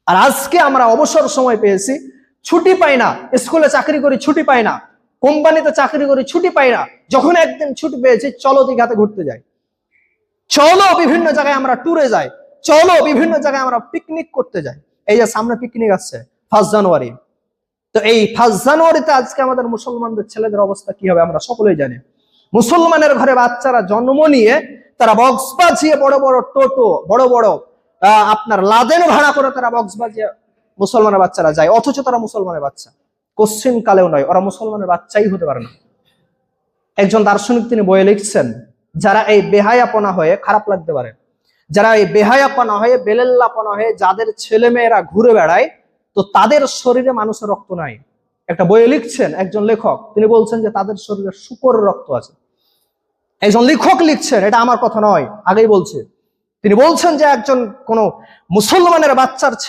আর আজকে আমরা অবসর সময় পেয়েছি, ছুটি পাই না, স্কুলে চাকরি করি ছুটি পাই না, কোম্পানিতে চাকরি করি ছুটি পাই না, যখন একদিন ছুটি পেয়েছি চলো দীঘাতে ঘুরতে যাই, চলো বিভিন্ন জায়গায় আমরা ট্যুরে যাই, চলো বিভিন্ন জায়গায় আমরা পিকনিক করতে যাই। এই যে সামনে পিকনিক আসছে 1 জানুয়ারি, তো এই 1 জানুয়ারিতে আজকে আমাদের মুসলমানদের ছেলেদের অবস্থা কি হবে আমরা সকলেই জানি। মুসলমানের ঘরে বাচ্চারা জন্ম নিয়ে তারা বক্স বাজিয়ে, বড় বড় টোটো, বড় বড় আপনার লাদেন ভাড়া করে তারা বক্স বাজিয়ে মুসলমানের বাচ্চারা যায়, অথচ তারা মুসলমানের বাচ্চা কোশ্চিন কালেও নয়, ওরা মুসলমানের বাচ্চাই হতে পারে না। একজন দার্শনিক তিনি বইয়ে লিখছেন, যারা এই বেহায়াপনা হয়ে, খারাপ লাগতে পারে, যারা এই বেহায়াপনা হয়ে, বেলেল্লাপনা হয়ে যাদের ছেলে মেয়েরা ঘুরে বেড়ায়, তো তাদের শরীরে মানুষের রক্ত নাই। একটা বইয়ে লিখছেন একজন লেখক, তিনি বলছেন যে তাদের শরীরে শূকরের রক্ত আছে। একজন লেখক লিখছেন, এটা আমার কথা নয়, আগেই বলছে, তিনি বলছেন যে একজন কোন মুসলমানের বাচ্চার ছেলে